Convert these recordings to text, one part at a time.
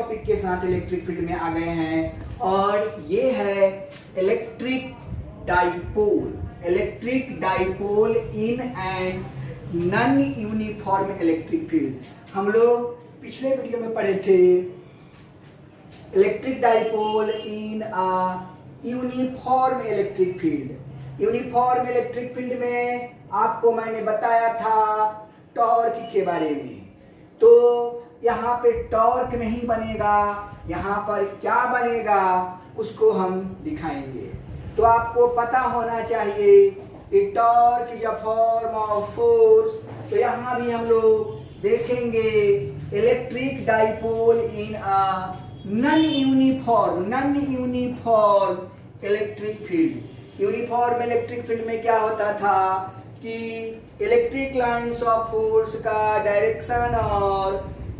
Topic के साथ electric field में आ गए हैं और ये है electric dipole in and non uniform electric field. हम लोग पिछले वीडियो में पढ़े थे electric dipole in a uniform electric field. Uniform electric field में आपको मैंने बताया था टॉर्क के बारे में। तो यहाँ पे टॉर्क नहीं बनेगा, यहाँ पर क्या बनेगा उसको हम दिखाएंगे। तो आपको पता होना चाहिए कि torque is a form of force. तो यहाँ भी हम लोग देखेंगे electric dipole in a non uniform electric field. Uniform electric field में क्या होता था कि इलेक्ट्रिक लाइंस ऑफ फोर्स का डायरेक्शन और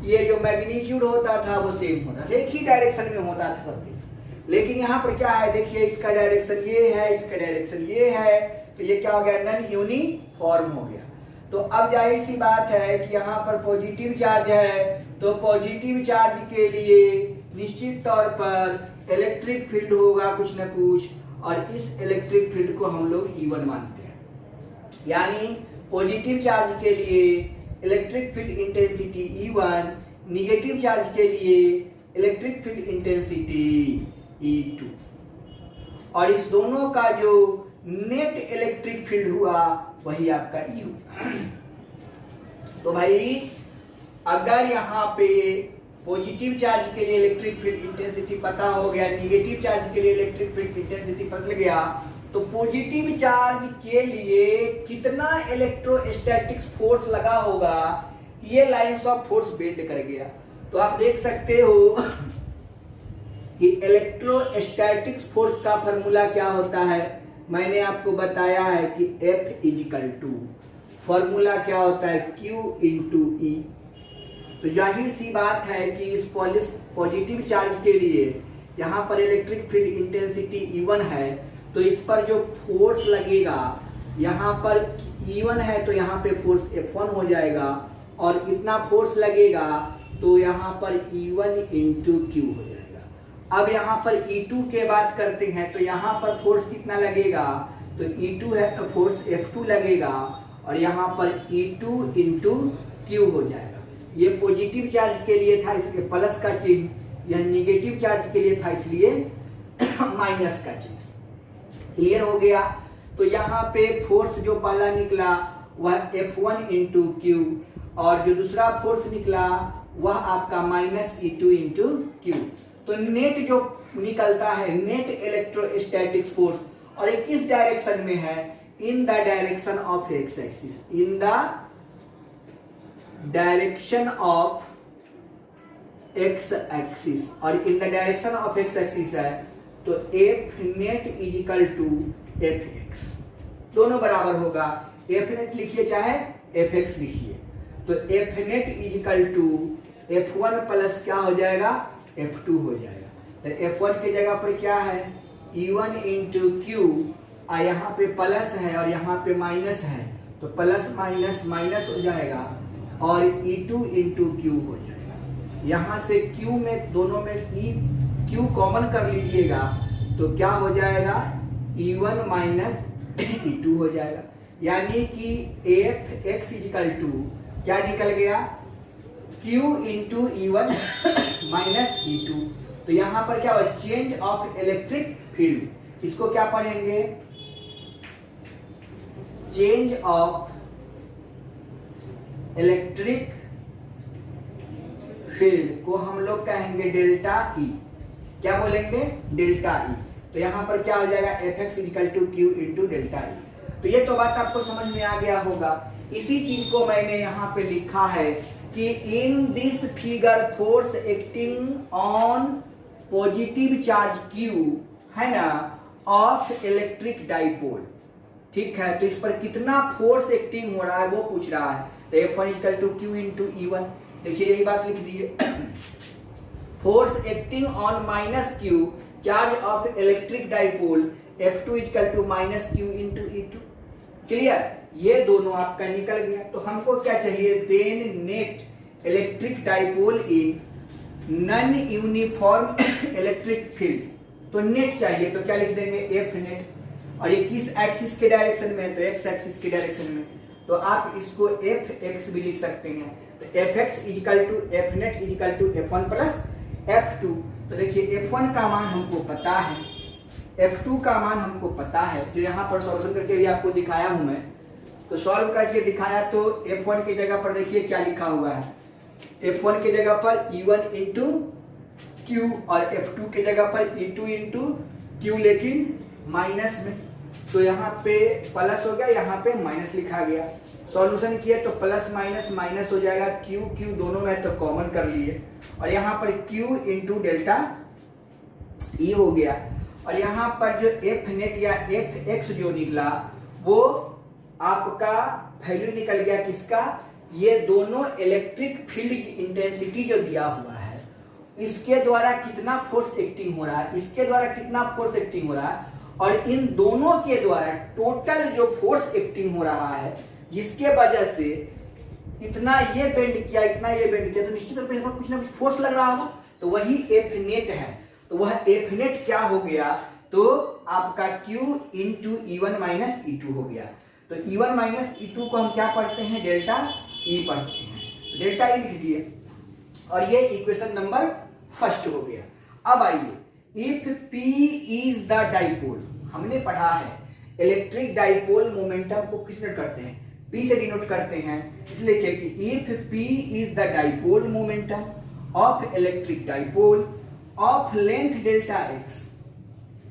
ये जो मैग्नीट्यूड होता था वो सेम होता था, एक ही डायरेक्शन में होता था सबके। लेकिन यहाँ पर क्या है, देखिए इसका डायरेक्शन ये है, इसका डायरेक्शन ये है, तो ये क्या हो गया, नॉन यूनिफॉर्म हो गया। तो अब जाहिर सी बात है कि यहाँ पर पॉजिटिव चार्ज है, तो पॉजिटिव चार्ज के लिए निश्चित तौर पर इलेक्ट्रिक फील्ड होगा कुछ न कुछ, और इस इलेक्ट्रिक फील्ड को हम लोग E1 मानते हैं। यानी पॉजिटिव चार्ज के लिए electric field intensity E1, negative charge के लिए इलेक्ट्रिक फील्ड इंटेंसिटी E2, और इस दोनों का जो नेट इलेक्ट्रिक फील्ड हुआ वही आपका E हुआ। तो भाई अगर यहाँ पे पॉजिटिव चार्ज के लिए इलेक्ट्रिक फील्ड इंटेंसिटी पता हो गया, निगेटिव चार्ज के लिए इलेक्ट्रिक फील्ड इंटेंसिटी पता लग गया, तो पॉजिटिव चार्ज के लिए कितना इलेक्ट्रोस्टैटिक्स फोर्स लगा होगा ये लाइंस ऑफ फोर्स बेंड कर गया। तो आप देख सकते हो कि इलेक्ट्रोस्टैटिक्स फोर्स का फॉर्मूला क्या होता है, मैंने आपको बताया है कि F इजिकल टू फॉर्मूला क्या होता है Q इंटू E। तो जाहिर सी बात है कि इस पॉजिटिव चार्ज के लिए यहाँ पर इलेक्ट्रिक फील्ड इंटेंसिटी E1 है, तो इस पर जो फोर्स लगेगा, यहाँ पर E1 है तो यहाँ पे फोर्स F1 हो जाएगा, और इतना फोर्स लगेगा तो यहाँ पर E1 इंटू Q हो जाएगा। अब यहाँ पर E2 के बात करते हैं, तो यहाँ पर फोर्स कितना लगेगा, तो E2 है तो फोर्स F2 लगेगा, और यहाँ पर E2 इंटू Q हो जाएगा। ये पॉजिटिव चार्ज के लिए था इसलिए प्लस का चिन्ह, यह निगेटिव चार्ज के लिए था इसलिए माइनस का चिन्ह। क्लियर हो गया। तो यहाँ पे फोर्स जो पहला निकला वह F1 इंटू Q, और जो दूसरा फोर्स निकला वह आपका माइनस E2 इंटू Q। तो नेट जो निकलता है नेट इलेक्ट्रोस्टैटिक्स फोर्स, और ये किस डायरेक्शन में है, in the direction of x axis, in the direction of x axis, और in the direction of x axis है तो F net is equal to Fx, दोनों बराबर होगा। F नेट लिखिए चाहे Fx लिखिए, तो F net is equal to F1 plus क्या हो जाएगा, F2 हो जाएगा। तो F1 की जगह पर क्या है E1 इंटू Q, और यहाँ पे प्लस है और यहाँ पे माइनस है, तो प्लस माइनस माइनस हो जाएगा, और E2 इंटू Q हो जाएगा। यहाँ से Q में दोनों में Q कॉमन कर लीजिएगा तो क्या हो जाएगा, E1 माइनस E2 हो जाएगा। यानी कि Fx इजिकल टू क्या निकल गया, Q into E1 minus E2। तो यहाँ पर क्या हुआ, चेंज ऑफ इलेक्ट्रिक फील्ड, इसको क्या पढ़ेंगे, चेंज ऑफ इलेक्ट्रिक फील्ड को हम लोग कहेंगे डेल्टा E। क्या बोलेंगे, डेल्टा E। तो यहाँ पर क्या हो जाएगा, Fx is equal to Q into delta E। तो ये तो बात आपको समझ में आ गया होगा। इसी चीज को मैंने यहाँ पे लिखा है कि in this figure force acting on positive charge Q है ना ऑफ इलेक्ट्रिक डाइपोल, ठीक है। तो इस पर कितना फोर्स एक्टिंग हो रहा है वो पूछ रहा है। तो F1 is equal to Q into E1, देखिए यही बात लिख दिए, force acting on minus Q charge of electric dipole F2 is equal to minus Q into E2। Clear, ये दोनों आपका निकल गया। तो हमको क्या चाहिए, then net electric dipole in non uniform electric field, तो नेट चाहिए तो क्या लिख देंगे एफ नेट, और ये किस एक्सिस के डायरेक्शन में है तो एक्स एक्सिस के डायरेक्शन में, तो आप इसको एफ एक्स भी लिख सकते हैं, तो F x is equal to F net is equal to F one plus F two. तो देखिए एफ वन का मान हमको पता है, एफ टू का मान हमको पता है, जो यहाँ पर सॉल्यूशन करके भी आपको दिखाया हूं मैं, तो सॉल्व करके दिखाया तो F1 की जगह पर देखिए क्या लिखा हुआ है, F1 की जगह पर E1 इंटू क्यू और F2 की जगह पर E2 इंटू क्यू, लेकिन माइनस में, तो यहाँ पे प्लस हो गया, यहाँ पे माइनस लिखा गया। सॉल्यूशन किए तो प्लस माइनस माइनस हो जाएगा, क्यू क्यू दोनों में तो कॉमन कर लिए, और यहाँ पर क्यू इंटू डेल्टा ई हो गया, और यहाँ पर जो एफ नेट या एफ एक्स जो निकला वो आपका वैल्यू निकल गया किसका, ये दोनों इलेक्ट्रिक फील्ड की इंटेंसिटी जो दिया हुआ है, इसके द्वारा कितना फोर्स एक्टिंग हो रहा है, इसके द्वारा कितना फोर्स एक्टिंग हो रहा है, और इन दोनों के द्वारा टोटल जो फोर्स एक्टिंग हो रहा है, जिसके वजह से इतना ये बेंड किया, इतना ये बेंड किया, तो निश्चित रूप से कुछ ना कुछ फोर्स लग रहा होगा, तो वही एफ नेट है। तो वह एफ नेट क्या हो गया, तो आपका Q into E1 minus E2 हो गया। तो E1 माइनस E2 को हम क्या पढ़ते हैं, डेल्टा E पढ़ते हैं, डेल्टा E लिख दिए, और ये इक्वेशन नंबर फर्स्ट हो गया। अब आइए, if P is the dipole, हमने पढ़ा है इलेक्ट्रिक डाइपोल मोमेंटम को किस नोट करते हैं, P से डिनोट करते हैं, इसलिए लिखिए कि if P is the dipole momentum of electric dipole of length delta x,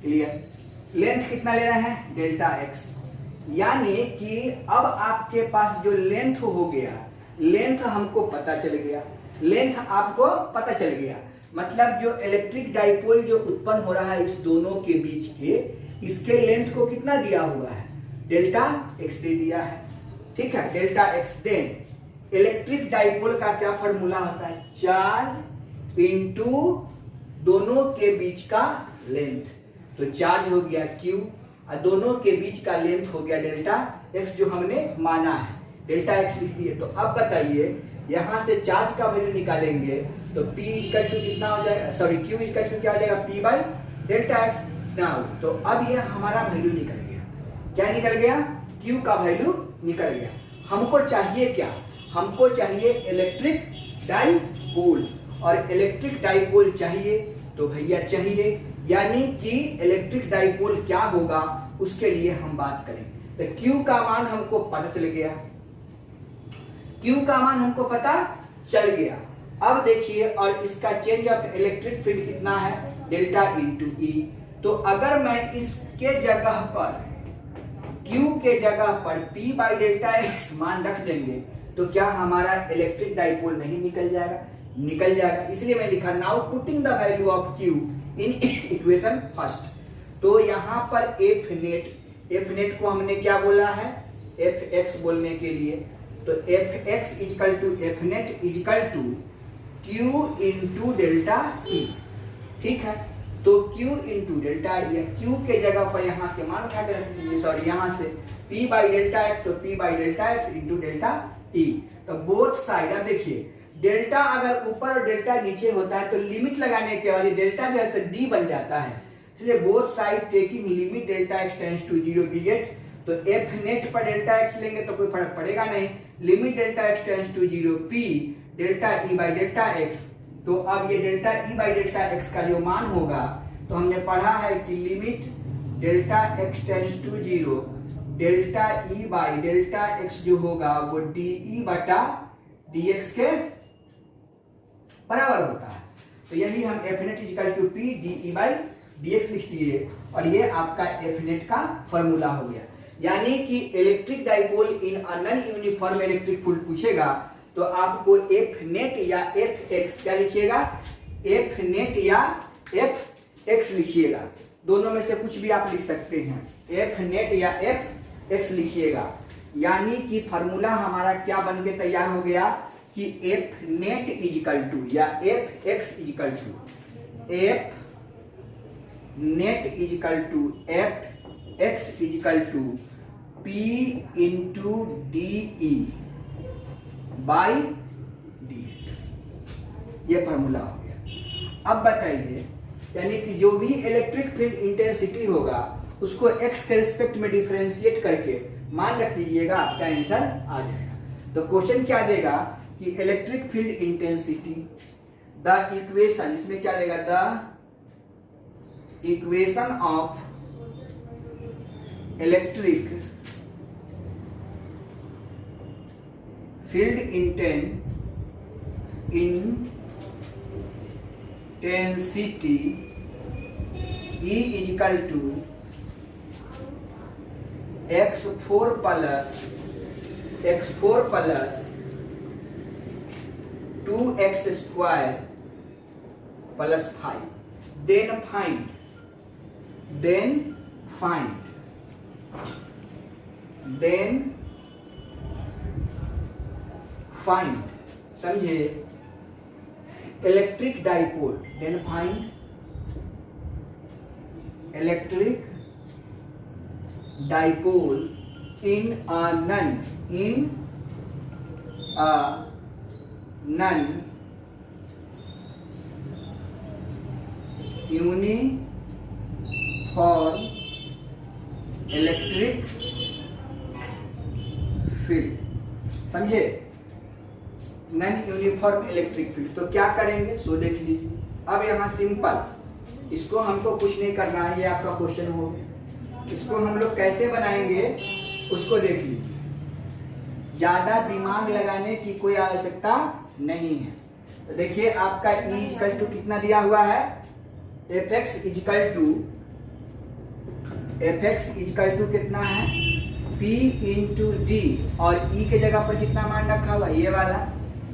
clear, length कितना ले रहे हैं, डेल्टा एक्स, यानी कि अब आपके पास जो लेंथ हो गया, लेंथ हमको पता चल गया, लेंथ आपको पता चल गया, मतलब जो इलेक्ट्रिक डाइपोल जो उत्पन्न हो रहा है इस दोनों के बीच के, इसके लेंथ को कितना दिया हुआ है, डेल्टा एक्स दे दिया है, ठीक है, delta x. Then electric dipole का क्या फॉर्मूला होता है, चार्ज इंटू दोनों के बीच का लेंथ, तो चार्ज हो गया Q और दोनों के बीच का लेंथ हो गया डेल्टा x, जो हमने माना है डेल्टा x लिख दिए। तो अब बताइए यहां से चार्ज का वैल्यू निकालेंगे तो P इक्वल टू कितना हो जाएगा, सॉरी Q इक्वल टू क्या हो जाएगा, P by delta x। Now तो अब ये हमारा वैल्यू निकल गया, क्या निकल गया, Q का वैल्यू निकल गया। हमको चाहिए क्या, हमको चाहिए इलेक्ट्रिक डाइपोल, और इलेक्ट्रिक डाइपोल चाहिए तो भैया चाहिए, यानी कि इलेक्ट्रिक डाइपोल क्या होगा उसके लिए हम बात करें। तो Q का मान हमको पता चल गया, Q का मान हमको पता चल गया। अब देखिए, और इसका चेंज ऑफ इलेक्ट्रिक फील्ड कितना है, डेल्टा इंटू ई। तो अगर मैं इसके जगह पर Q के जगह पर P बाई डेल्टा एक्स मान रख देंगे तो क्या हमारा इलेक्ट्रिक डाइपोल नहीं निकल जाएगा, निकल जाएगा। इसलिए मैं लिखा now putting the value of Q in equation first. तो यहाँ पर एफ नेट को हमने क्या बोला है, एफ एक्स बोलने के लिए, तो F x is equal to F net is equal to Q into delta E, ठीक है। तो Q into delta E, Q के जगह पर यहाँ के मान उठा के रख दीजिए, सॉरी यहाँ से P बाई डेल्टा एक्स, तो P by delta x into delta ई। तो बोथ साइड, अब देखिए डेल्टा अगर ऊपर और डेल्टा नीचे होता है तो लिमिट लगाने के बाद डेल्टा जो है D बन जाता है, इसलिए both side taking limit delta x tends to 0 we get. तो एफ नेट पर डेल्टा एक्स लेंगे तो कोई फर्क पड़ेगा नहीं, limit delta x tends to 0 P delta E by delta x. तो अब ये delta E by delta x का जो मान होगा, तो हमने पढ़ा है कि limit delta x tends to 0 delta E by delta x जो होगा वो डी ई बटा डी एक्स के बराबर होता है। तो यही हम F net is equal to P d E by d x लिख दिए, और ये आपका एफ नेट का फॉर्मूला हो गया। यानी कि electric dipole in a non uniform electric field पूछेगा तो आपको एफ नेट या एफ एक्स क्या लिखिएगा, एफ नेट या एफ एक्स लिखिएगा, दोनों में से कुछ भी आप लिख सकते हैं, एफ नेट या एफ एक्स लिखिएगा। यानी कि फॉर्मूला हमारा क्या बन के तैयार हो गया कि एफ नेट इजिकल टू या F x is equal to F net is equal to F x is equal to P into d E by d x, ये फॉर्मूला हो गया। अब बताइए, यानी कि जो भी इलेक्ट्रिक फील्ड इंटेंसिटी होगा उसको x के रिस्पेक्ट में डिफरेंशिएट करके मान रख दीजिएगा, आपका आंसर आ जाएगा। तो क्वेश्चन क्या देगा कि electric field intensity, the equation, इसमें क्या देगा, the equation of electric field intensity E is equal to x4 plus 2x square plus 5. Then find, समझे, electric dipole, then find electric dipole in a non uniform electric field, समझे, non uniform electric field. तो क्या करेंगे, सो देख लीजिए। अब यहाँ simple, इसको हमको कुछ नहीं करना है, ये आपका क्वेश्चन हो गया। इसको हम लोग कैसे बनाएंगे उसको देख लीजिए, ज्यादा दिमाग लगाने की कोई आवश्यकता नहीं है। तो देखिए आपका E इक्वल टू कितना दिया हुआ है, Fx इक्वल टू कितना है, P इंटू डी, और E के जगह पर कितना मान रखा हुआ, ये वाला,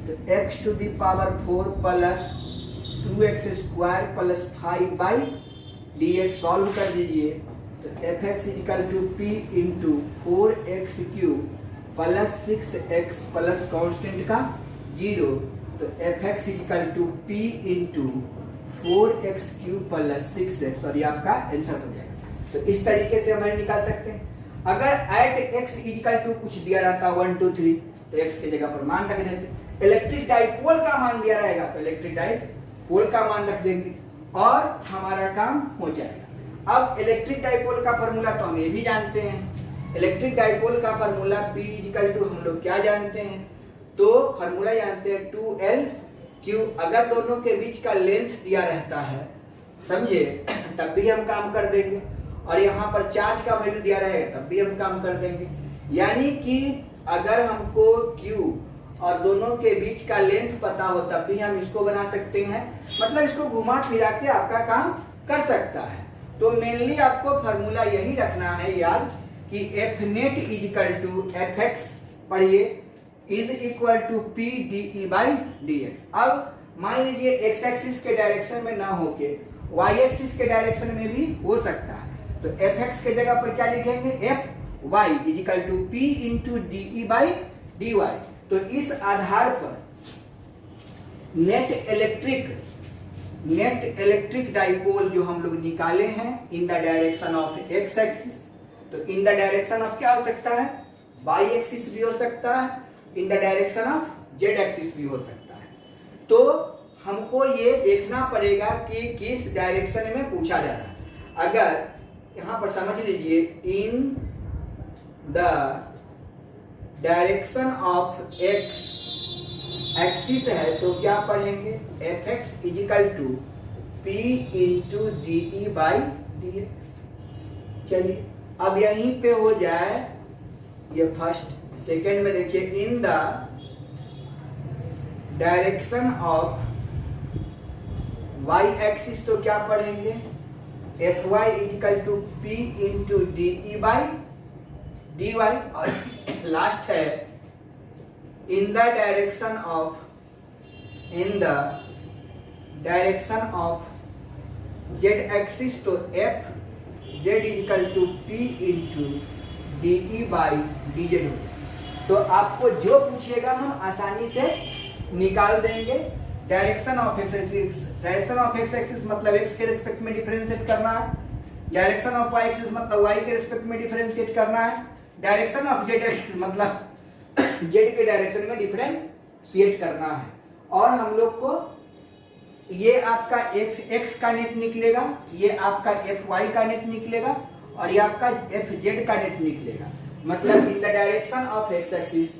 तो x to the power 4 plus 2x square plus 5 by dx solve कर दीजिए। तो Fx equal to P into 4x cube plus 6x plus constant का 0, तो Fx equal to P into 4x cube plus 6x, और ये आपका answer हो जाएगा। तो इस तरीके से हम निकाल सकते हैं। अगर एट x इक्वल टू कुछ दिया रहता 1 2 3, तो x के जगह पर मान रख देते। इलेक्ट्रिक डाइपोल का मान दिया रहेगा तो इलेक्ट्रिक डाइपोल का मान रख देंगे और हमारा काम हो जाएगा। अब इलेक्ट्रिक डाइपोल का फॉर्मूला तो हम ये भी जानते हैं, इलेक्ट्रिक डाइपोल का फॉर्मूला P इक्वल टू हम लोग क्या जानते हैं, तो फॉर्मूला जानते हैं 2L/Q। अगर दोनों के बीच का लेंथ दिया रहता है, समझे, तब भी हम काम कर देंगे, और यहाँ पर चार्ज का वैल्यू दिया रहेगा तब भी हम काम कर देंगे। यानी कि अगर हमको Q और दोनों के बीच का लेंथ पता हो तब भी हम इसको बना सकते हैं, मतलब इसको घुमा फिरा के आपका काम कर सकता है। तो मेनली आपको फॉर्मूला यही रखना है याद कि F net is equal to Fx, पढ़िए, is equal to P dE by dx। अब मान लीजिए x एक्सिस के डायरेक्शन में ना होके y एक्सिस के डायरेक्शन में भी हो सकता है, तो Fx के जगह पर क्या लिखेंगे, Fy is equal to P into dE by dy। तो इस आधार पर नेट इलेक्ट्रिक डाइपोल जो हम लोग निकाले हैं इन the direction of x axis, तो इन द डायरेक्शन ऑफ क्या हो सकता है, y एक्सिस भी हो सकता है, in the direction of z axis भी हो सकता है। तो हमको ये देखना पड़ेगा कि किस डायरेक्शन में पूछा जा रहा है। अगर यहाँ पर समझ लीजिए in the direction of x axis है, तो क्या पढ़ेंगे, Fx is equal to P into dE by dx। चलिए अब यहीं पे हो जाए ये फर्स्ट। सेकेंड में देखिए in the direction of y axis, तो क्या पढ़ेंगे, Fy is equal to P into dE by dy, और लास्ट है in the direction of z axis, तो F z is equal to P into dE by dz हो जाए। तो आपको जो पूछिएगा हम आसानी से निकाल देंगे। डायरेक्शन ऑफ x एक्सिस मतलब x के रिस्पेक्ट में डिफरेंशिएट करना है, डायरेक्शन ऑफ y एक्सिस मतलब y के रिस्पेक्ट में डिफरेंशिएट करना है, डायरेक्शन ऑफ z एक्सिस मतलब z के डायरेक्शन में डिफरेंशिएट करना है। और हम लोग को ये आपका एफ एक्स का नेट निकलेगा, ये आपका एफ वाई का नेट निकलेगा और ये आपका एफ जेड का नेट निकलेगा। मतलब इन the direction of x axis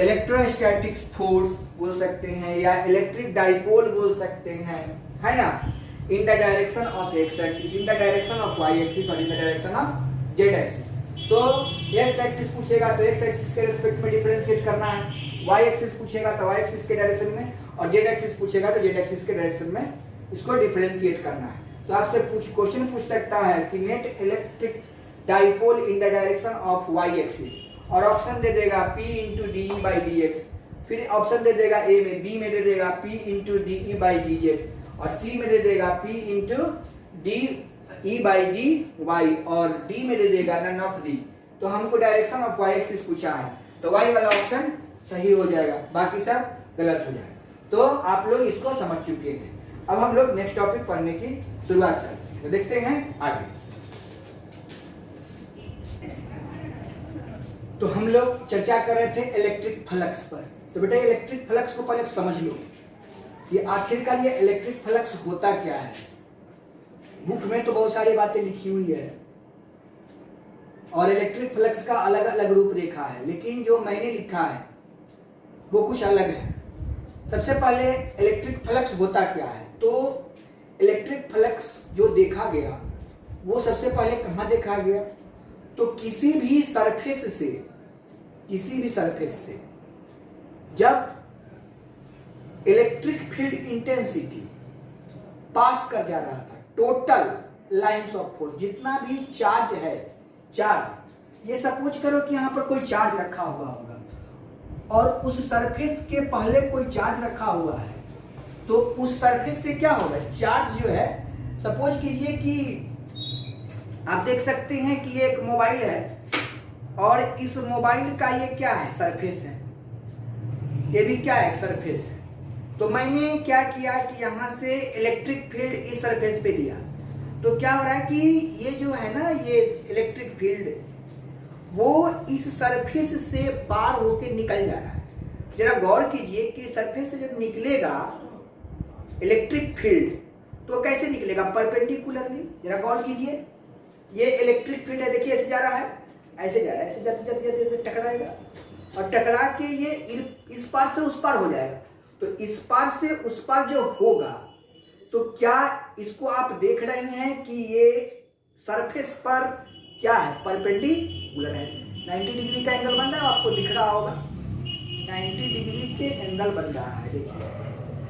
electrostatic force बोल सकते हैं या इलेक्ट्रिक डाइपोल बोल सकते हैं, है ना, in the direction of x axis, in the direction of y axis और in the direction of z axis. तो एक्स एक्सिस पूछेगा तो एक्स एक्सिस के रिस्पेक्ट में डिफरेंशिएट करना है, वाई एक्सिस पूछेगा तो वाई एक्सिस के डायरेक्शन में और जेड एक्सिस पूछेगा तो जेड एक्सिस के डायरेक्शन में इसको डिफरेंशिएट करना है। तो आपसे क्वेश्चन पूछ सकता है कि net electric dipole in the direction of y axis और ऑप्शन दे देगा P into d E by d x, फिर ऑप्शन दे देगा ए में, बी में दे देगा P into d E by d z और सी में दे देगा P into d E by d y और डी में दे देगा नन ऑफ दी। तो हमको डायरेक्शन ऑफ वाई एक्सिस पूछा है तो वाई वाला ऑप्शन सही हो जाएगा, बाकी सब गलत हो जाएगा। तो आप लोग इसको समझ चुके हैं। अब हम लोग नेक्स्ट टॉपिक पढ़ने की शुरुआत करते हैं, तो देखते हैं आगे। तो हम लोग चर्चा कर रहे थे इलेक्ट्रिक फ्लक्स पर। तो बेटा इलेक्ट्रिक फ्लक्स को पहले समझ लो कि आखिरकार ये इलेक्ट्रिक फ्लक्स होता क्या है। बुक में तो बहुत सारी बातें लिखी हुई है और इलेक्ट्रिक फ्लक्स का अलग अलग रूपरेखा है, लेकिन जो मैंने लिखा है वो कुछ अलग है। सबसे पहले इलेक्ट्रिक फ्लक्स होता क्या है, तो इलेक्ट्रिक फ्लक्स जो देखा गया वो सबसे पहले कहाँ देखा गया, तो किसी भी सरफेस से जब इलेक्ट्रिक फील्ड इंटेंसिटी पास कर जा रहा था, टोटल लाइंस ऑफ फोर्स जितना भी चार्ज है, चार्ज ये सपोज करो कि यहाँ पर कोई चार्ज रखा हुआ होगा और उस सरफेस के पहले कोई चार्ज रखा हुआ है, तो उस सरफेस से क्या होगा, चार्ज जो है, सपोज कीजिए कि आप देख सकते हैं कि ये एक मोबाइल है और इस मोबाइल का ये क्या है, सरफेस है, ये भी क्या है, सरफेस है। तो मैंने क्या किया कि यहाँ से इलेक्ट्रिक फील्ड इस सरफेस पे दिया, तो क्या हो रहा है कि ये जो है ना, ये इलेक्ट्रिक फील्ड वो इस सरफेस से पार होके निकल जा रहा है। जरा गौर कीजिए कि सरफेस से जब निकलेगा इलेक्ट्रिक फील्ड तो कैसे निकलेगा, परपेंडिकुलरली। जरा गौर कीजिए, ये इलेक्ट्रिक फील्ड है, देखिए ऐसे जा रहा है, ऐसे जा रहा है, ऐसे जाते जाते जाते जाते टकराएगा और टकरा के ये इस पार से उस पार हो जाएगा। तो इस पार से उस पार जो होगा, तो क्या इसको आप देख रहे हैं कि ये सरफेस पर क्या है, परपेंडिकुलर है। 90 डिग्री का एंगल बन रहा है, आपको दिख रहा होगा 90 डिग्री के एंगल बन रहा है। देखिए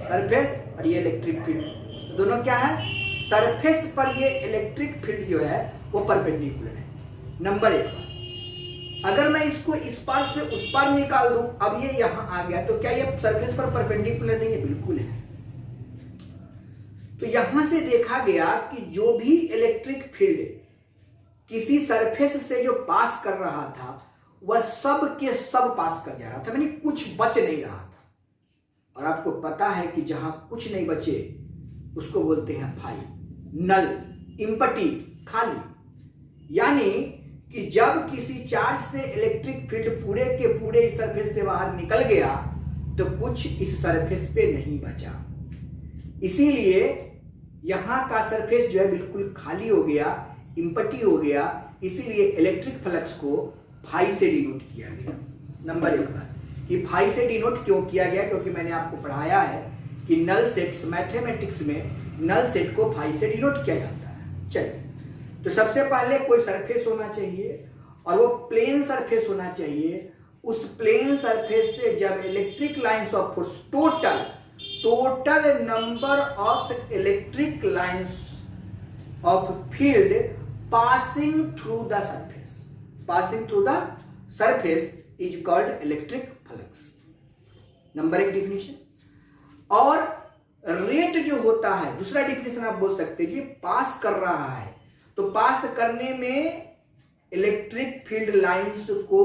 सरफेस और ये इलेक्ट्रिक फील्ड दोनों क्या है, सरफेस पर ये इलेक्ट्रिक फील्ड जो है वो परपेंडिकुलर है। नंबर एक, अगर मैं इसको इस पार से उस पार निकाल दूं, अब ये यहां आ गया, तो क्या ये सरफेस पर परपेंडिकुलर नहीं है, बिल्कुल है। तो यहां से देखा गया कि जो भी इलेक्ट्रिक फील्ड किसी सरफेस से जो पास कर रहा था वह सब के सब पास कर जा रहा था, यानी कुछ बच नहीं रहा था। और आपको पता है कि जहां कुछ नहीं बचे उसको बोलते हैं फाई, नल, इम्पटी, खाली। यानी कि जब किसी चार्ज से इलेक्ट्रिक फील्ड पूरे के पूरे इस सरफेस से बाहर निकल गया तो कुछ इस सरफेस पे नहीं बचा, इसीलिए यहां का सरफेस जो है बिल्कुल खाली हो गया, इम्पटी हो गया। इसीलिए इलेक्ट्रिक फ्लक्स को फाई से डिनोट किया गया। नंबर एक बात कि फाई से डिनोट क्यों किया गया, क्योंकि मैंने आपको पढ़ाया है कि नल सेट्स, मैथमेटिक्स में नल सेट को फाई से डिनोट किया जाता है। चलिए, तो सबसे पहले कोई सरफेस होना चाहिए और वो प्लेन सरफेस होना चाहिए। उस प्लेन सरफेस से जब electric lines of force, total number of electric lines of field passing through the surface is called electric flux. Number एक डिफिनेशन। और रेट जो होता है, दूसरा डिफिनेशन आप बोल सकते हैं कि पास कर रहा है, तो पास करने में इलेक्ट्रिक फील्ड लाइंस को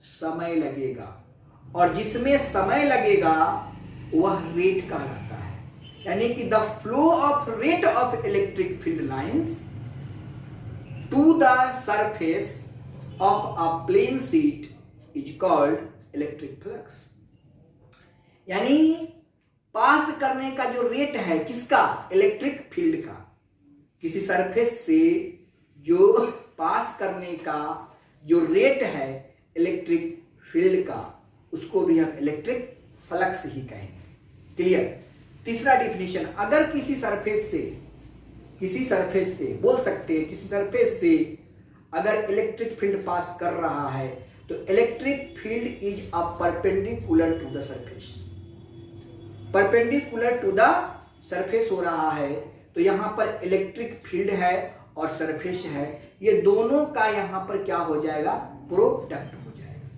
समय लगेगा और जिसमें समय लगेगा वह रेट कहलाता है। यानी कि the flow of rate of electric field lines to the surface of a plane sheet is called electric flux. यानी पास करने का जो रेट है किसका, इलेक्ट्रिक फील्ड का, किसी सरफेस से जो पास करने का जो रेट है इलेक्ट्रिक फील्ड का, उसको भी हम इलेक्ट्रिक फ्लक्स ही कहेंगे। क्लियर। तीसरा डिफिनेशन, अगर किसी सरफेस से बोल सकते हैं, किसी सरफेस से अगर इलेक्ट्रिक फील्ड पास कर रहा है तो electric field is a perpendicular to the surface. Perpendicular to the surface हो रहा है तो यहां पर इलेक्ट्रिक फील्ड है और सरफेस है, ये दोनों का यहां पर क्या हो जाएगा, प्रोडक्ट हो जाएगा।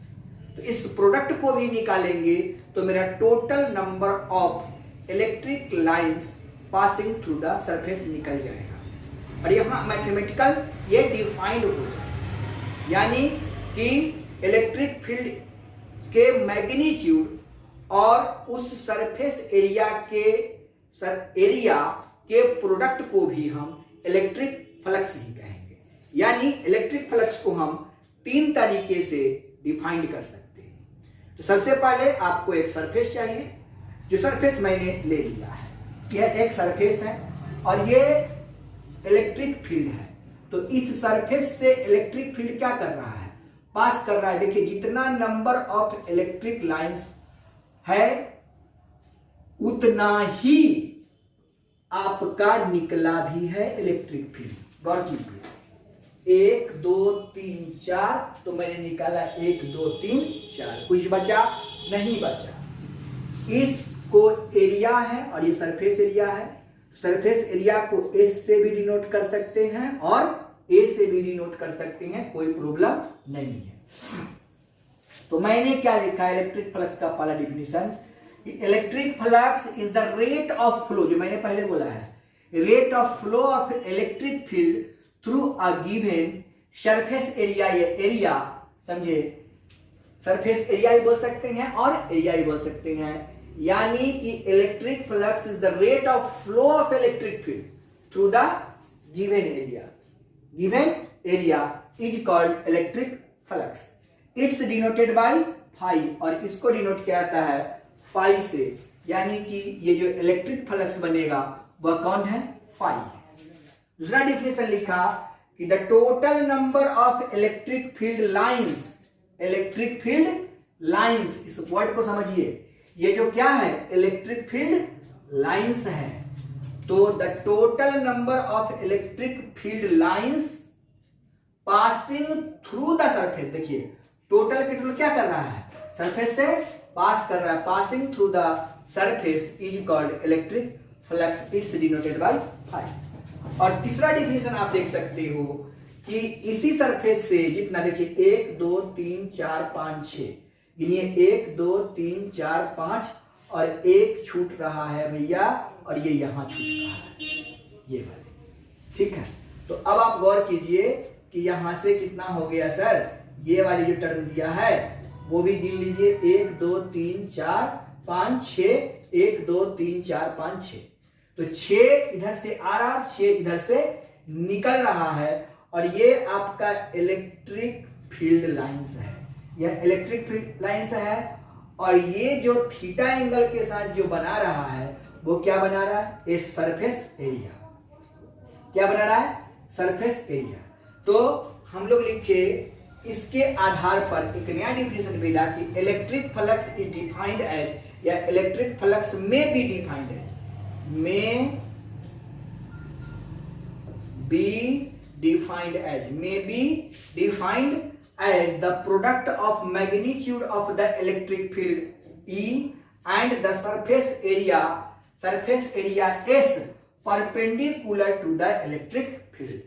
तो इस प्रोडक्ट को भी निकालेंगे तो मेरा total number of electric lines passing through the surface निकल जाएगा और यहां मैथमेटिकल ये डिफाइंड हो जाएगा, यानी कि इलेक्ट्रिक फील्ड के मैग्नीट्यूड और उस सरफेस एरिया के प्रोडक्ट को भी हम इलेक्ट्रिक फ्लक्स ही कहेंगे। यानी इलेक्ट्रिक फ्लक्स को हम 3 तरीके से डिफाइन कर सकते हैं। तो सबसे पहले आपको एक सरफेस चाहिए, जो सरफेस मैंने ले लिया है, यह एक सरफेस है और ये इलेक्ट्रिक फील्ड है। तो इस सरफेस से इलेक्ट्रिक फील्ड क्या कर रहा है, पास कर रहा है। देखिए जितना नंबर ऑफ इलेक्ट्रिक लाइंस है उतना ही आपका निकला भी है इलेक्ट्रिक फील्ड। गौर कीजिए, 1 2 3 4, तो मैंने निकाला 1 2 3 4, कुछ बचा नहीं बचा। इसको एरिया है और ये सरफेस एरिया है, सरफेस एरिया को एस से भी डिनोट कर सकते हैं और ए से भी डिनोट कर सकते हैं, कोई प्रॉब्लम नहीं है। तो मैंने क्या लिखा है इलेक्ट्रिक फ्लक्स का पहला definition, electric flux is the rate of flow, जो मैंने पहले बोला है, rate of flow of electric field through a given surface area. ये एरिया समझे, सरफेस एरिया भी बोल सकते हैं और एरिया भी बोल सकते हैं, यानी कि electric flux is the rate of flow of electric field through the given area. Given area is called electric flux. It's denoted by phi, और इसको डिनोट किया जाता है फाई से, यानी कि ये जो इलेक्ट्रिक फ्लक्स बनेगा वह कौन है, फाई है। दूसरा डिफिनेशन लिखा कि the total number of electric field lines, electric field lines, इस वर्ड को समझिए, ये जो क्या है इलेक्ट्रिक फील्ड लाइंस है। तो the total number of electric field lines passing through the surface, देखिए टोटल के टोटल क्या कर रहा है, सरफेस से पास कर रहा है, passing through the surface is called electric flux. It's denoted by phi. और तीसरा डिफिनेशन आप देख सकते हो कि इसी सरफेस से जितना, देखिए 1 2 3 4 5 6, गिनिए 1 2 3 4 5 और एक छूट रहा है भैया, और ये यहां छूट रहा है, ये वाले, ठीक है। तो अब आप गौर कीजिए कि यहां से कितना हो गया सर, ये वाली जो टर्म दिया है वो भी गिन लीजिए, 1 2 3 4 5 6, 1 2 3 4 5 6, तो 6 इधर से आ रहा, 6 इधर से निकल रहा है, और ये आपका इलेक्ट्रिक फील्ड लाइंस है, यह इलेक्ट्रिक फील्ड लाइंस है। और ये जो थीटा एंगल के साथ जो बना रहा है वो क्या बना रहा है, इस सरफेस एरिया, क्या बना रहा है, सरफेस एरिया। तो हम लोग लिखे, इसके आधार पर एक नया डिफिनेशन मिला कि electric flux is defined as, या electric flux may be defined as, may be defined as, may be defined as the product of magnitude of the electric field E and the surface area S perpendicular to the electric field,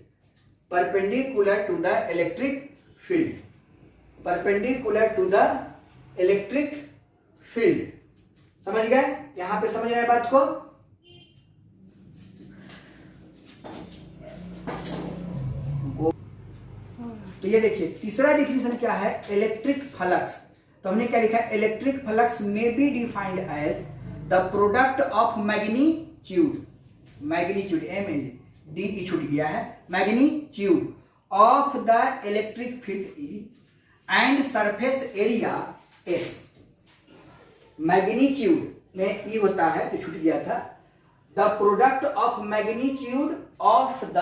perpendicular to the electric field, perpendicular to the electric field। समझ गए, यहां पे समझ रहे बात को। तो ये देखिए तीसरा डिफिनेशन क्या है, इलेक्ट्रिक फ्लक्स। तो हमने क्या लिखा है, electric flux may be defined as the product of magnitude, magnitude M D E छूट गया है, magnitude of the electric field E and surface area S. Magnitude में ई होता है जो छूट गया था, the product of magnitude of the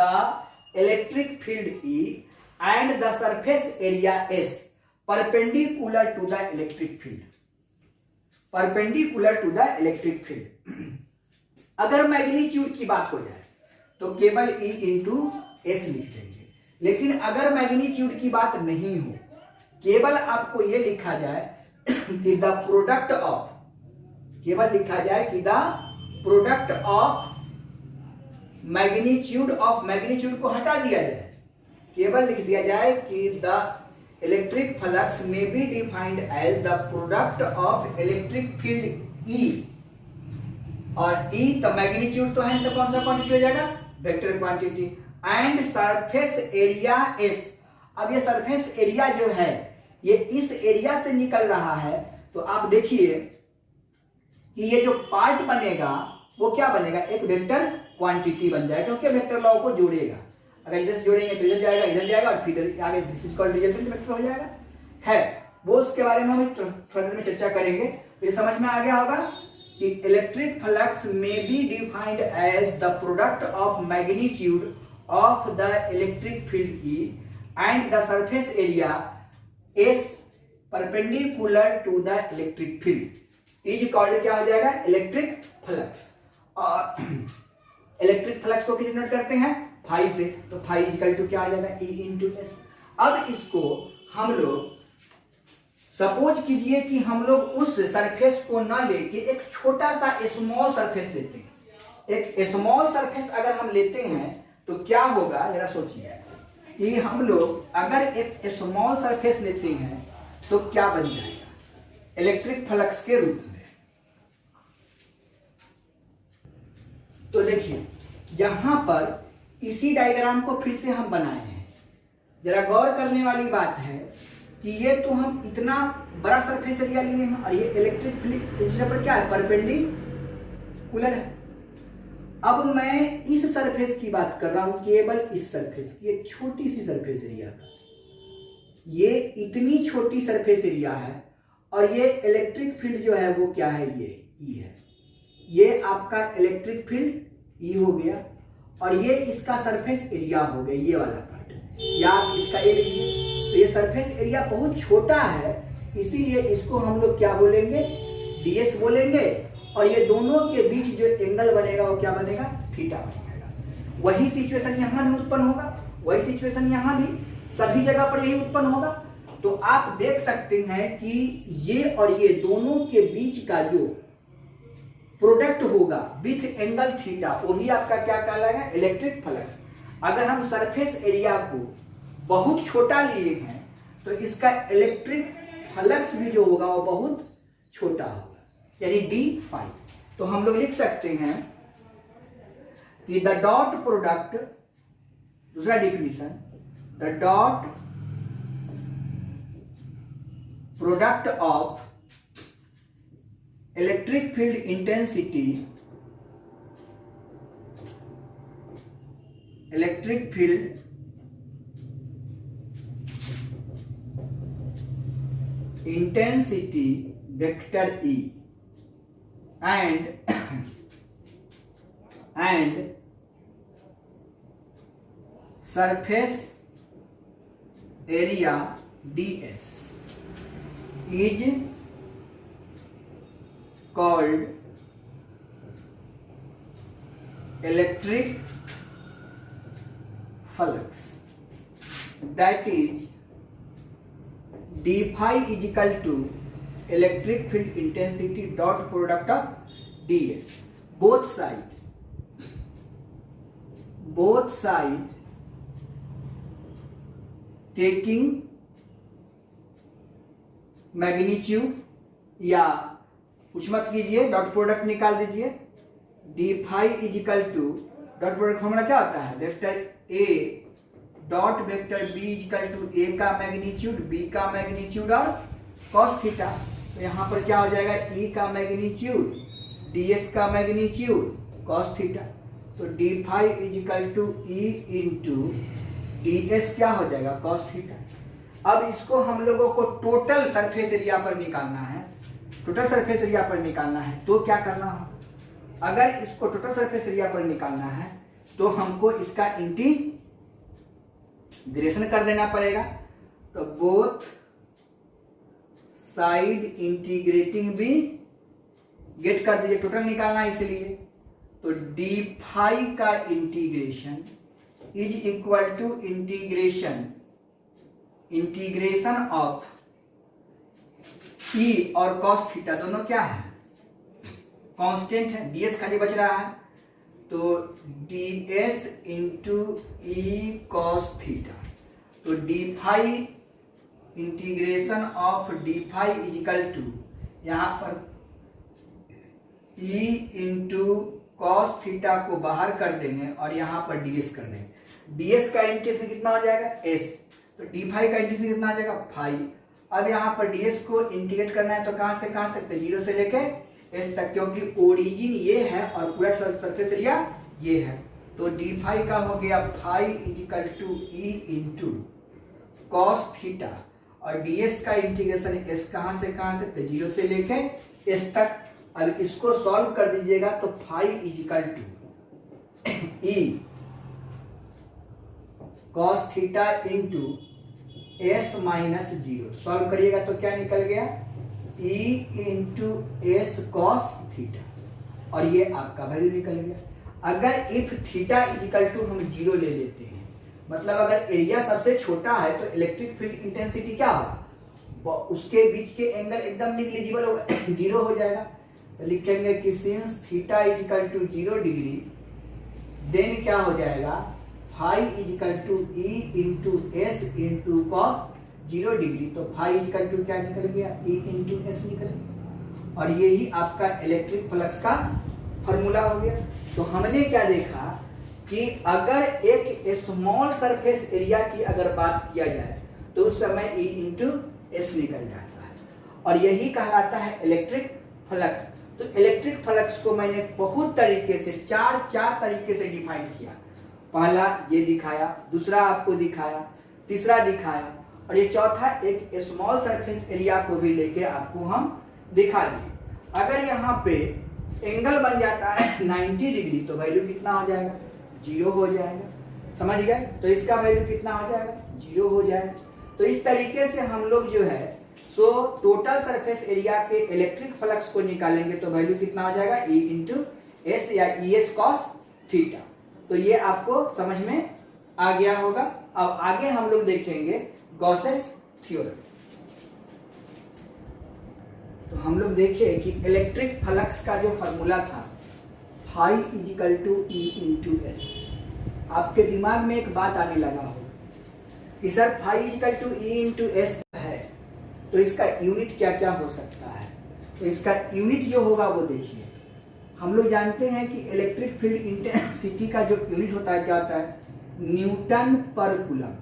electric field E and the surface area S perpendicular to the electric field, perpendicular to the electric field. अगर magnitude की बात हो जाए तो केवल ई इंटू एस लिख देंगे, लेकिन अगर मैग्नीट्यूड की बात नहीं हो, केवल आपको यह लिखा जाए कि द प्रोडक्ट ऑफ, केवल लिखा जाए कि the product of magnitude of, magnitude को हटा दिया जाए, केवल लिख दिया जाए कि the electric flux may be defined as the product of electric field E, और ई तो मैग्नीट्यूड तो है, तो कौन सा क्वांटिटी हो जाएगा, vector quantity, and surface area S. अब ये सरफेस एरिया जो है ये इस एरिया से निकल रहा है, तो आप देखिए कि ये जो पार्ट बनेगा वो क्या बनेगा, एक वेक्टर क्वांटिटी बन जाएगा, क्योंकि वेक्टर लॉ को जोड़ेगा। अगर इधर से जोड़ेंगे तो इधर जाएगा, इधर जाएगा, और फिर आगे this is called resultant vector हो जाएगा। है वो उसके बारे में हम थोड़ी देर में चर्चा करेंगे। तो ये समझ में आ गया होगा कि electric flux may be defined as the product of magnitude of the electric field E and the surface area S perpendicular to the electric field is called क्या हो जाएगा, इलेक्ट्रिक फ्लक्स। और इलेक्ट्रिक फ्लक्स को किस note करते हैं, phi से, तो फाई इजिकल टू क्या आ जाएगा, ई इंटू एस। अब इसको हम लोग सपोज कीजिए कि हम लोग उस सरफेस को ना लेके एक छोटा सा स्मॉल सरफेस लेते हैं। एक स्मॉल सरफेस अगर हम लेते हैं तो क्या होगा, जरा सोचिए कि हम लोग अगर एक स्मॉल सरफेस लेते हैं तो क्या बन जाएगा, इलेक्ट्रिक फ्लक्स के रूप में। तो देखिए यहां पर इसी डायग्राम को फिर से हम बनाए हैं। जरा गौर करने वाली बात है कि ये तो हम इतना बड़ा सरफेस एरिया लिए हैं और ये इलेक्ट्रिक फील्ड पर क्या है, परपेंडिकुलर है। अब मैं इस सरफेस की बात कर रहा हूं, केवल इस सरफेस की, एक छोटी सी सरफेस एरिया का। ये इतनी छोटी सरफेस एरिया है और ये इलेक्ट्रिक फील्ड जो है वो क्या है, ये ई है। ये आपका इलेक्ट्रिक फील्ड ई हो गया और ये इसका सरफेस एरिया हो गया, ये वाला पार्ट, या आप इसका ए लीजिए। तो ये सरफेस एरिया बहुत छोटा है, इसीलिए इसको हम लोग क्या बोलेंगे, डीएस बोलेंगे, और ये दोनों के बीच जो एंगल बनेगा वो क्या बनेगा, थीटा बनेगा। वही सिचुएशन यहां भी उत्पन्न होगा, वही सिचुएशन यहां भी, सभी जगह पर यही उत्पन्न होगा। तो आप देख सकते हैं कि ये और ये दोनों के बीच का जो प्रोडक्ट होगा विथ एंगल थीटा, वो भी आपका क्या कहलाएगा, इलेक्ट्रिक फ्लक्स। अगर हम सरफेस एरिया को बहुत छोटा लिए हैं तो इसका इलेक्ट्रिक फ्लक्स भी जो होगा वो बहुत छोटा होगा, यानी डी फाई। तो हम लोग लिख सकते हैं कि द डॉट प्रोडक्ट, दूसरा definition, the dot product of electric field intensity, electric field intensity vector E and surface area ds is called electric flux, that is d phi is equal to electric field intensity dot product of ds. Both side taking magnitude, या कुछ मत कीजिए, dot product निकाल दीजिए, d phi is equal to, dot product formula क्या होता है, vector a dot vector b is equal to a का मैग्नीट्यूड, बी का मैग्नीट्यूड और कॉस थीटा। तो यहाँ पर क्या हो जाएगा, ई का मैग्नीट्यूड, डीएस का मैग्नीट्यूड, कॉस थीटा। तो d phi is equal to E into ds क्या हो जाएगा, कॉस थीटा। अब इसको हम लोगों को टोटल सरफेस एरिया पर निकालना है। टोटल सरफेस एरिया पर निकालना है तो क्या करना हो, अगर इसको टोटल सरफेस एरिया पर निकालना है तो हमको इसका इंटीग्रेशन कर देना पड़ेगा। तो बोथ साइड इंटीग्रेटिंग भी गेट कर दीजिए, टोटल निकालना है इसलिए। तो डी फाई का integration is equal to integration of e और कॉस थीटा दोनों क्या है, कांस्टेंट है, डीएस खाली बच रहा है। तो ds into e cos theta, तो d phi integration of d phi is equal to यहां पर ई इंटू कॉस थीटा को बाहर कर देंगे और यहां पर डीएस कर देंगे। डीएस का इंटीग्रेशन कितना हो जाएगा, एस, तो डी फाई का इंटीग्रेशन कितना हो जाएगा, फाई। अब यहां पर डीएस को इंटीग्रेट करना है तो कहां से कहां तक, तो 0 से लेके एस तक, क्योंकि ओरिजिन ये है और पूरा सरफेस एरिया ये है। तो डी फाई का हो गया phi is equal to E into cos theta और डीएस का इंटीग्रेशन एस कहां से कहां तक, तो 0 से लेके एस तक। और इसको सॉल्व कर दीजिएगा तो phi is equal to E cos theta into S minus 0, solve करिएगा तो क्या निकल गया, E into S cos theta, और ये आपका वैल्यू निकल गया। अगर इफ थीटा इजिकल टू हम 0 ले लेते हैं, मतलब अगर एरिया सबसे छोटा है तो इलेक्ट्रिक फील्ड इंटेंसिटी क्या होगा, उसके बीच के एंगल एकदम निग्लिजिबल होगा, 0 हो जाएगा। तो लिखेंगे कि since theta is equal to 0 degree then क्या हो जाएगा, phi is equal to E into S into cos 0 degree, तो फाई इजिकल टू क्या निकल गया, ई इंटू एस निकल गया। और यही आपका इलेक्ट्रिक फ्लक्स का फॉर्मूला हो गया। तो हमने क्या देखा कि अगर एक स्मॉल सरफेस एरिया की अगर बात किया जाए तो उस समय ई इंटू एस निकल जाता है, और यही कहलाता है इलेक्ट्रिक फ्लक्स। तो इलेक्ट्रिक फ्लक्स को मैंने बहुत तरीके से चार तरीके से डिफाइन किया। पहला ये दिखाया, दूसरा आपको दिखाया, तीसरा दिखाया, और ये चौथा एक स्मॉल सरफेस एरिया को भी लेके आपको हम दिखा दिए। अगर यहाँ पे एंगल बन जाता है 90 डिग्री तो वैल्यू कितना हो जाएगा, 0 हो जाएगा, समझ गए। तो इसका वैल्यू कितना हो जाएगा, 0 हो जाएगा। तो इस तरीके से हम लोग जो है सो टोटल सरफेस एरिया के इलेक्ट्रिक फ्लक्स को निकालेंगे तो वैल्यू कितना हो जाएगा, ई इंटू एस या ई एस कॉस थीटा। तो ये आपको समझ में आ गया होगा। अब आगे हम लोग देखेंगे गॉसेस थ्योरम। तो हम लोग देखिए कि इलेक्ट्रिक फ्लक्स का जो फॉर्मूला था phi is equal to E into S, आपके दिमाग में एक बात आने लगा हो कि sir phi is equal to E into S है तो इसका यूनिट क्या क्या हो सकता है। तो इसका यूनिट जो होगा वो देखिए, हम लोग जानते हैं कि इलेक्ट्रिक फील्ड इंटेंसिटी का जो यूनिट होता है क्या होता है, न्यूटन पर कूलम,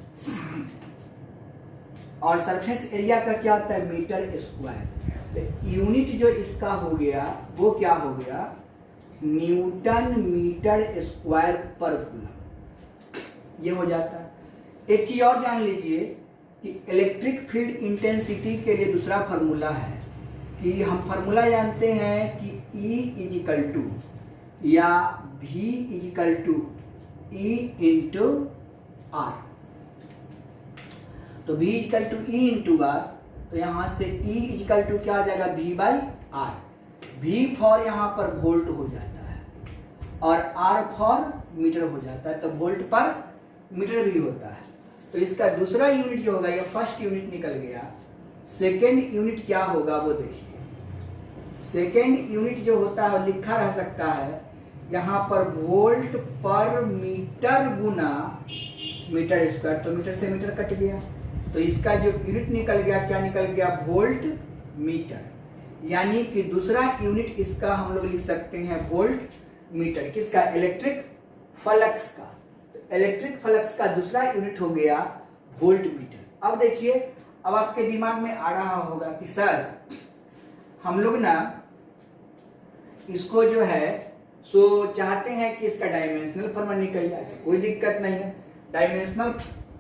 और सरफेस एरिया का क्या होता है, मीटर स्क्वायर। तो यूनिट जो इसका हो गया वो क्या हो गया, न्यूटन मीटर स्क्वायर पर कूलम, ये हो जाता है। एक चीज और जान लीजिए कि इलेक्ट्रिक फील्ड इंटेंसिटी के लिए दूसरा फार्मूला है कि हम फार्मूला जानते हैं कि E इजिकल टू या V is equal to E into R. तो V is equal to E into R, तो यहां से E इजिकल टू क्या हो जाएगा, V by R. V for यहां पर वोल्ट हो जाता है और R फॉर मीटर हो जाता है, तो वोल्ट पर मीटर भी होता है। तो इसका दूसरा यूनिट जो होगा, ये फर्स्ट यूनिट निकल गया, सेकेंड यूनिट क्या होगा वो देखिए। सेकेंड यूनिट जो होता है लिखा रह सकता है यहाँ पर वोल्ट पर मीटर गुना मीटर स्क्वायर, तो मीटर से मीटर कट गया, तो इसका जो यूनिट निकल गया क्या निकल गया, वोल्ट मीटर। यानी कि दूसरा यूनिट इसका हम लोग लिख सकते हैं वोल्ट मीटर, किसका, इलेक्ट्रिक फ्लक्स का। इलेक्ट्रिक फ्लक्स का दूसरा यूनिट हो गया वोल्ट मीटर। अब देखिए, अब आपके दिमाग में आ रहा होगा कि सर हम लोग ना इसको जो है सो चाहते हैं कि इसका डायमेंशनल फॉर्मूला निकल जाए, तो कोई दिक्कत नहीं है, डायमेंशनल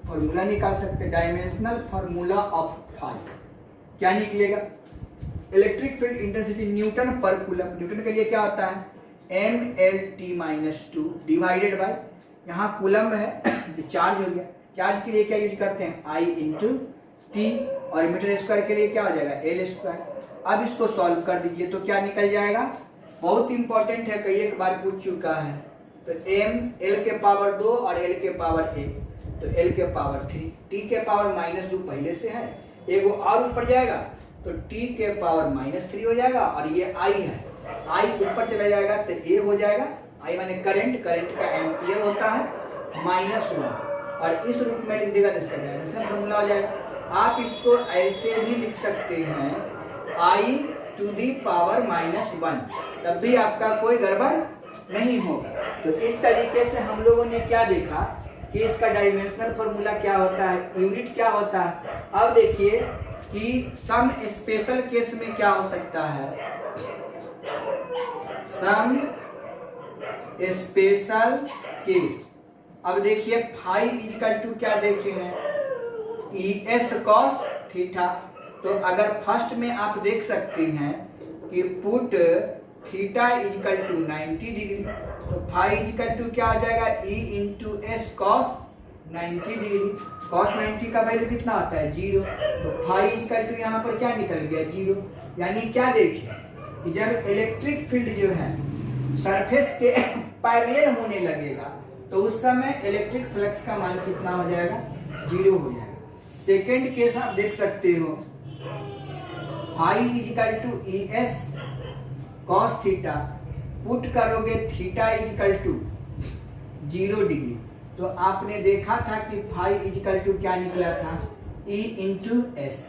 फॉर्मूला निकाल सकते हैं। डायमेंशनल फॉर्मूला ऑफ फाई क्या निकलेगा, इलेक्ट्रिक फील्ड इंटेंसिटी न्यूटन पर कूलम, न्यूटन के लिए क्या होता है mLt-2 डिवाइडेड बाय, यहाँ कूलम है तो चार्ज हो गया, चार्ज के लिए क्या यूज करते हैं I इंटू टी, और मीटर स्क्वायर के लिए क्या हो जाएगा L स्क्वायर। अब इसको सॉल्व कर दीजिए तो क्या निकल जाएगा, बहुत इंपॉर्टेंट है, कई एक बार पूछ चुका है। तो m L के पावर 2 और L के पावर 1, तो L के पावर 3, T के पावर -2 पहले से है, एगो और ऊपर जाएगा तो T के पावर -3 हो जाएगा, और ये I है, I ऊपर चला जाएगा तो A हो जाएगा, I माने करंट, करंट का एम्पियर होता है -1, और इस रूप में लिख देगा तो इसका डायमेंशनल फॉर्मूला हो जाएगा। आप इसको ऐसे भी लिख सकते हैं I टू दी पावर -1, तब भी आपका कोई गड़बड़ नहीं होगा। तो इस तरीके से हम लोगों ने क्या देखा कि इसका डायमेंशनल फॉर्मूला क्या होता है, यूनिट क्या होता है। अब देखिए कि सम स्पेशल केस में क्या हो सकता है, सम स्पेशल केस। अब देखिए फाई इजिकल टू क्या देखे हैं ES cos थीटा, तो अगर फर्स्ट में आप देख सकते हैं कि put theta is equal to 90 degree, तो फाई इजिकल टू क्या हो जाएगा E into S cos 90 degree, cos 90 का वैल्यू कितना होता है 0, तो फाई इजिकल टू यहाँ पर क्या निकल गया 0। यानी क्या देखिए कि जब इलेक्ट्रिक फील्ड जो है सरफेस के पैरेलल होने लगेगा तो उस समय इलेक्ट्रिक फ्लक्स का मान कितना हो जाएगा 0 हो जाएगा। सेकेंड केस आप देख सकते हो phi is equal to ES cos theta, put करोगे थीटा इजिकल टू 0 डिग्री, तो आपने देखा था कि फाई इजिकल टू क्या निकला था E इंटू एस।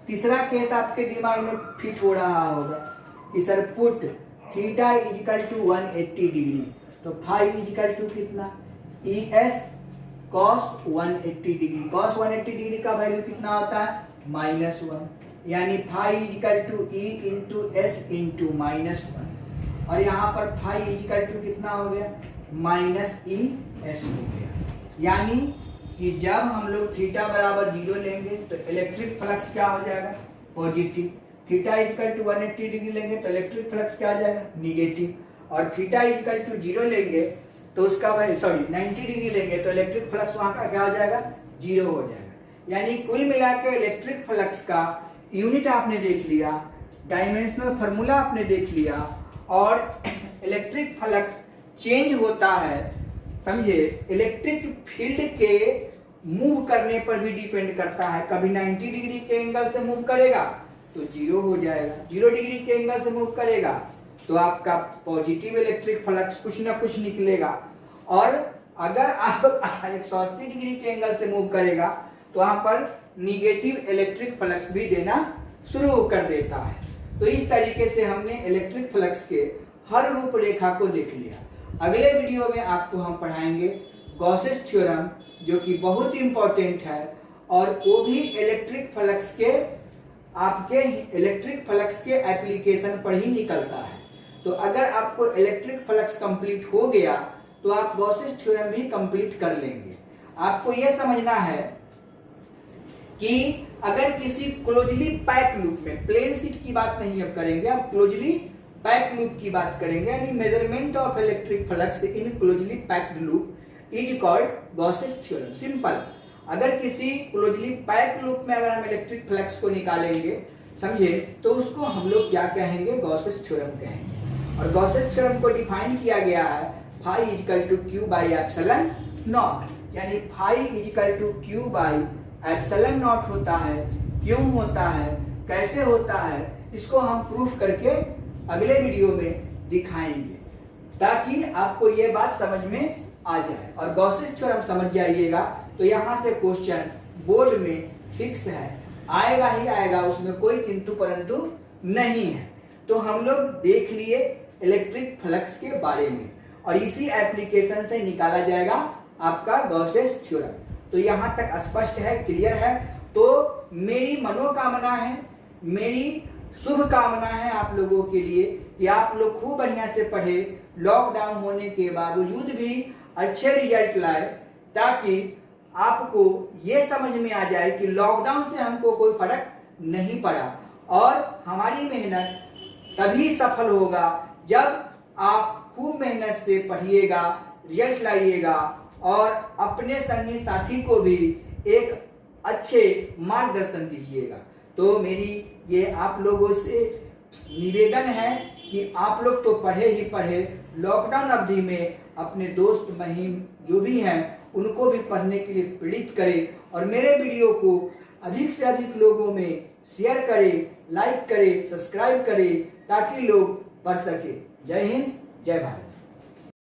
तीसरा केस आपके दिमाग में फिट हो रहा होगा कि sir put theta is equal to 180 degree, तो फाई इजिकल टू कितना ES cos 180 degree, cos 180 degree का वैल्यू कितना होता है -1, यानी phi is equal to E into S into -1, और यहाँ पर फाई इजिकल टू कितना हो गया -ES हो गया। यानी कि जब हम लोग थीटा बराबर 0 लेंगे तो इलेक्ट्रिक फ्लक्स क्या हो जाएगा positive, theta is equal to 180 degree लेंगे तो इलेक्ट्रिक फ्लक्स क्या हो जाएगा निगेटिव, और थीटा इजिकल टू 0 लेंगे तो उसका वैल्यू 90 डिग्री लेंगे तो इलेक्ट्रिक फ्लक्स वहां का क्या हो जाएगा 0 हो जाएगा। यानी कुल मिलाकर इलेक्ट्रिक फ्लक्स का यूनिट आपने देख लिया, डायमेंशनल फार्मूला आपने देख लिया, और इलेक्ट्रिक फ्लक्स चेंज होता है, समझे, इलेक्ट्रिक फील्ड के मूव करने पर भी डिपेंड करता है। कभी 90 डिग्री के एंगल से मूव करेगा तो 0 हो जाएगा, 0 डिग्री के एंगल से मूव करेगा तो आपका पॉजिटिव इलेक्ट्रिक फ्लक्स कुछ ना कुछ निकलेगा, और अगर आप 180 डिग्री के एंगल से मूव करेगा तो वहां पर निगेटिव इलेक्ट्रिक फ्लक्स भी देना शुरू कर देता है। तो इस तरीके से हमने इलेक्ट्रिक फ्लक्स के हर रूपरेखा को देख लिया। अगले वीडियो में आपको हम पढ़ाएंगे गॉसेस थ्योरम, जो कि बहुत इंपॉर्टेंट है, और वो भी इलेक्ट्रिक फ्लक्स के आपके इलेक्ट्रिक फ्लक्स के एप्लीकेशन पर ही निकलता है। तो अगर आपको इलेक्ट्रिक फ्लक्स कंप्लीट हो गया तो आप गॉसेस थ्योरम भी कंप्लीट कर लेंगे। आपको यह समझना है कि अगर किसी क्लोजली पैक लूप में, प्लेन शीट की बात नहीं अब करेंगे, आप क्लोजली पैक लूप की बात करेंगे, यानी measurement of electric flux in closely packed loop is called Gauss's theorem. Simple, अगर किसी क्लोजली पैक लूप में अगर हम इलेक्ट्रिक फ्लक्स को निकालेंगे, समझे, तो उसको हम लोग क्या कहेंगे गॉसेस थ्योरम कहेंगे। और गॉसेस थ्योरम को डिफाइन किया गया है phi is equal to q by epsilon naught, यानी phi is equal to q by epsilon naught होता है। क्यों होता है, कैसे होता है, इसको हम प्रूफ करके अगले वीडियो में दिखाएंगे, ताकि आपको ये बात समझ में आ जाए। और गॉसेस थ्योरम समझ जाइएगा तो यहाँ से क्वेश्चन बोर्ड में फिक्स है, आएगा ही आएगा, उसमें कोई किंतु परंतु नहीं है। तो हम लोग देख लिए इलेक्ट्रिक फ्लक्स के बारे में, और इसी एप्लीकेशन से निकाला जाएगा आपका गॉसेस थ्योरम। तो यहाँ तक स्पष्ट है, क्लियर है। तो मेरी मनोकामना है, मेरी शुभ कामना है आप लोगों के लिए कि आप लोग खूब बढ़िया से पढ़े, लॉकडाउन होने के बावजूद भी अच्छे रिजल्ट लाए, ताकि आपको ये समझ में आ जाए कि लॉकडाउन से हमको कोई फर्क नहीं पड़ा, और हमारी मेहनत तभी सफल होगा जब आप खूब मेहनत से पढ़िएगा, रिजल्ट लाइएगा और अपने संगी साथी को भी एक अच्छे मार्गदर्शन दीजिएगा। तो मेरी ये आप लोगों से निवेदन है कि आप लोग तो पढ़े ही पढ़े, लॉकडाउन अवधि में अपने दोस्त महिम जो भी हैं उनको भी पढ़ने के लिए प्रेरित करें और मेरे वीडियो को अधिक से अधिक लोगों में शेयर करें, लाइक करें, सब्सक्राइब करें ताकि लोग पढ़ सके। जय हिंद, जय भारत।